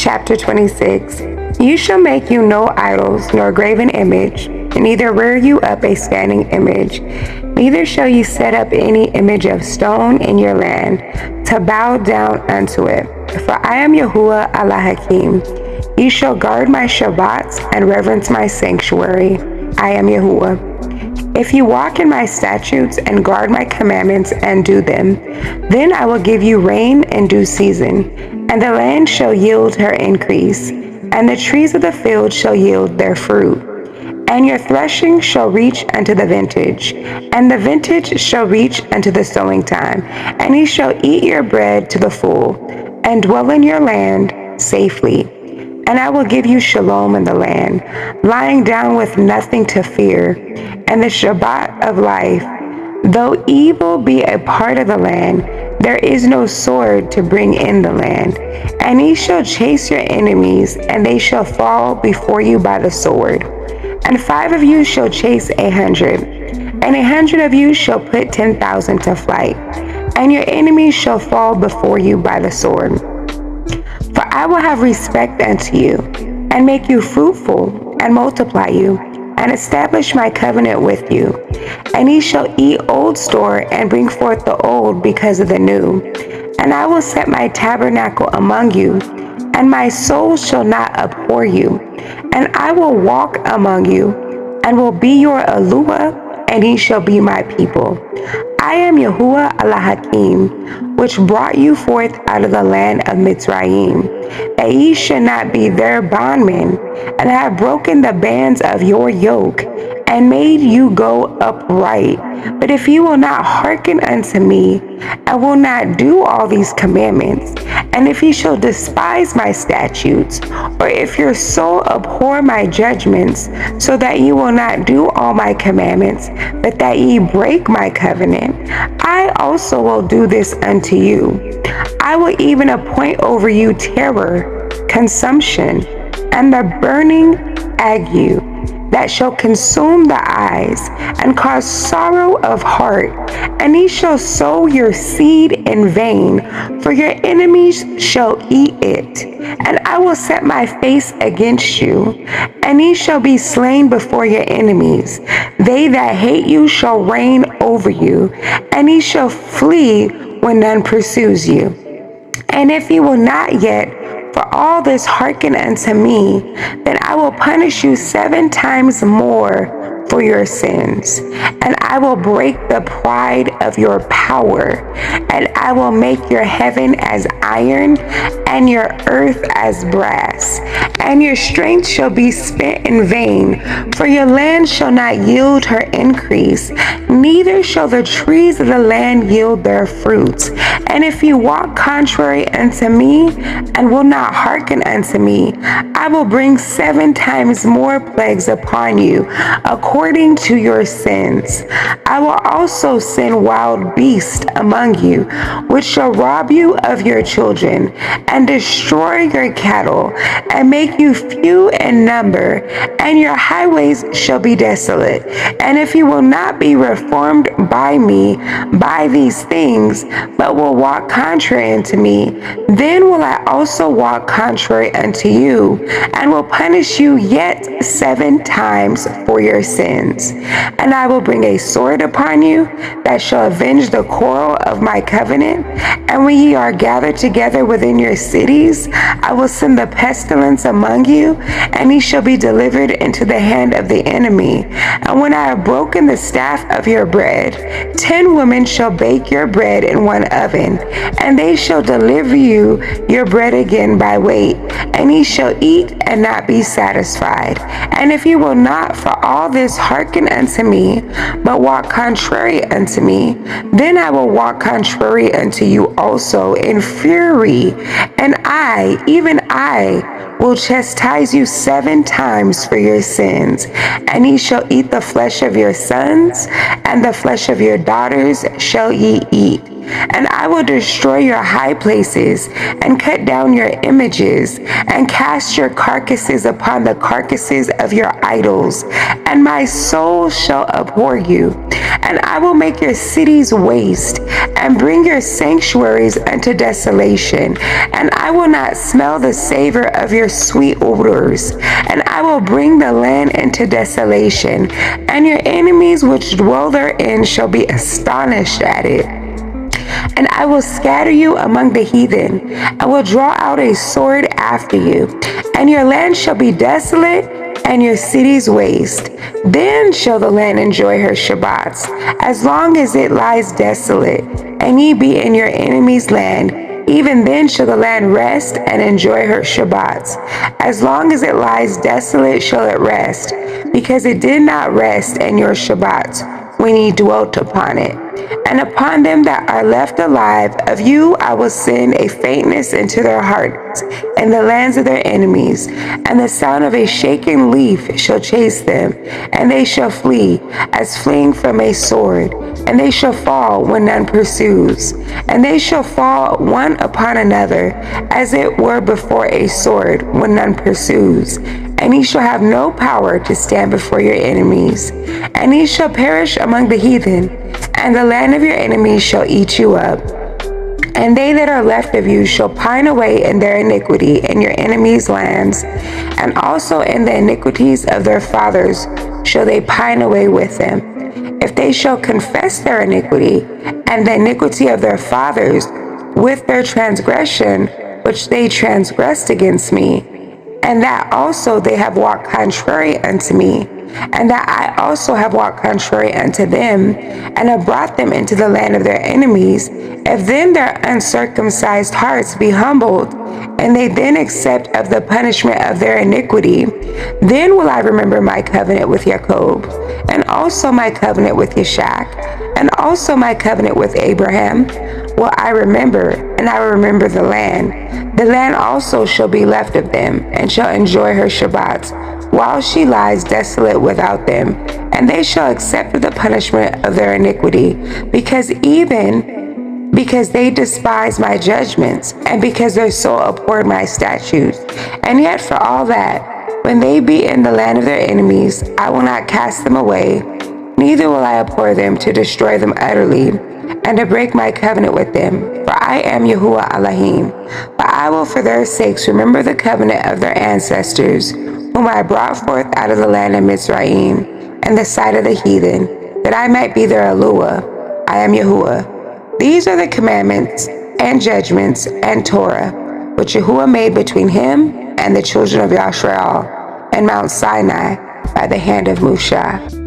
Chapter 26. You shall make you no idols, nor graven image, neither rear you up a standing image, neither shall you set up any image of stone in your land, to bow down unto it. For I am Yahuwah Allah Hakim. You shall guard my Shabbats and reverence my sanctuary. I am Yahuwah. If you walk in my statutes and guard my commandments and do them, then I will give you rain in due season, and the land shall yield her increase, and the trees of the field shall yield their fruit. And your threshing shall reach unto the vintage, and the vintage shall reach unto the sowing time, and ye shall eat your bread to the full, and dwell in your land safely. And I will give you shalom in the land, lying down with nothing to fear, and the Shabbat of life. Though evil be a part of the land, there is no sword to bring in the land. And ye shall chase your enemies, and they shall fall before you by the sword. And 5 of you shall chase 100, and 100 of you shall put 10,000 to flight, and your enemies shall fall before you by the sword. For I will have respect unto you, and make you fruitful, and multiply you, and establish my covenant with you. And ye shall eat old store, and bring forth the old because of the new. And I will set my tabernacle among you, and my soul shall not abhor you. And I will walk among you, and will be your Eluah, and ye shall be my people. I am Yahuwah Allah Hakim, which brought you forth out of the land of Mitzrayim, that ye should not be their bondmen, and have broken the bands of your yoke, and made you go upright. But if you will not hearken unto me, and will not do all these commandments, and if ye shall despise my statutes, or if your soul abhor my judgments, so that ye will not do all my commandments, but that ye break my covenant, I also will do this unto you. I will even appoint over you terror, consumption, and the burning ague, that shall consume the eyes, and cause sorrow of heart. And ye shall sow your seed in vain, for your enemies shall eat it. And I will set my face against you, and ye shall be slain before your enemies. They that hate you shall reign over you, and ye shall flee when none pursues you. And if ye will not yet for all this hearken unto me, then I will punish you 7 times more for your sins. And I will break the pride of your power, and I will make your heaven as iron, and your earth as brass. And your strength shall be spent in vain, for your land shall not yield her increase, neither shall the trees of the land yield their fruits. And if you walk contrary unto me, and will not hearken unto me, I will bring 7 times more plagues upon you, according to your sins. I will also send wild beasts among you, which shall rob you of your children, and destroy your cattle, and make you few in number, and your highways shall be desolate. And if you will not be reformed by me by these things, but will walk contrary unto me, then will I also walk contrary unto you, and will punish you yet 7 times for your sins. And I will bring a sword upon you, that shall avenge the quarrel of my covenant. And when ye are gathered together within your cities, I will send the pestilence among you, and ye shall be delivered into the hand of the enemy. And when I have broken the staff of your bread, 10 women shall bake your bread in one oven, and they shall deliver you your bread again by weight, and ye shall eat and not be satisfied. And if you will not for all this hearken unto me, but walk contrary unto me, then I will walk contrary unto you also in fury, and I, even I, will chastise you 7 times for your sins, and ye shall eat the flesh of your sons, and the flesh of your daughters shall ye eat. And I will destroy your high places, and cut down your images, and cast your carcasses upon the carcasses of your idols, and my soul shall abhor you. And I will make your cities waste, and bring your sanctuaries unto desolation, and I will not smell the savor of your sweet odors, and I will bring the land into desolation, and your enemies which dwell therein shall be astonished at it. And I will scatter you among the heathen, and will draw out a sword after you, and your land shall be desolate, and your cities waste. Then shall the land enjoy her Shabbats, as long as it lies desolate, and ye be in your enemy's land. Even then shall the land rest and enjoy her Shabbats. As long as it lies desolate shall it rest, because it did not rest in your Shabbats when ye dwelt upon it. And upon them that are left alive of you I will send a faintness into their hearts in the lands of their enemies, and the sound of a shaken leaf shall chase them, and they shall flee as fleeing from a sword, and they shall fall when none pursues, and they shall fall one upon another, as it were before a sword when none pursues. And ye shall have no power to stand before your enemies, and ye shall perish among the heathen, and the land of your enemies shall eat you up. And they that are left of you shall pine away in their iniquity in your enemies' lands, and also in the iniquities of their fathers shall they pine away with them. If they shall confess their iniquity, and the iniquity of their fathers, with their transgression which they transgressed against me, and that also they have walked contrary unto me, and that I also have walked contrary unto them, and have brought them into the land of their enemies, if then their uncircumcised hearts be humbled, and they then accept of the punishment of their iniquity, then will I remember my covenant with Jacob, and also my covenant with Yishak, and also my covenant with Abraham will I remember, and I will remember the land. The land also shall be left of them, and shall enjoy her Shabbats, while she lies desolate without them, and they shall accept of the punishment of their iniquity, because they despise my judgments, and because their soul abhorred my statutes. And yet for all that, when they be in the land of their enemies, I will not cast them away, neither will I abhor them to destroy them utterly, and to break my covenant with them. For I am Yahuwah Elohim. But I will for their sakes remember the covenant of their ancestors, whom I brought forth out of the land of Mizraim, and the sight of the heathen, that I might be their Eluah. I am Yahuwah. These are the commandments and judgments and Torah, which Yahuwah made between him and the children of Yashrael, and Mount Sinai by the hand of Moshe.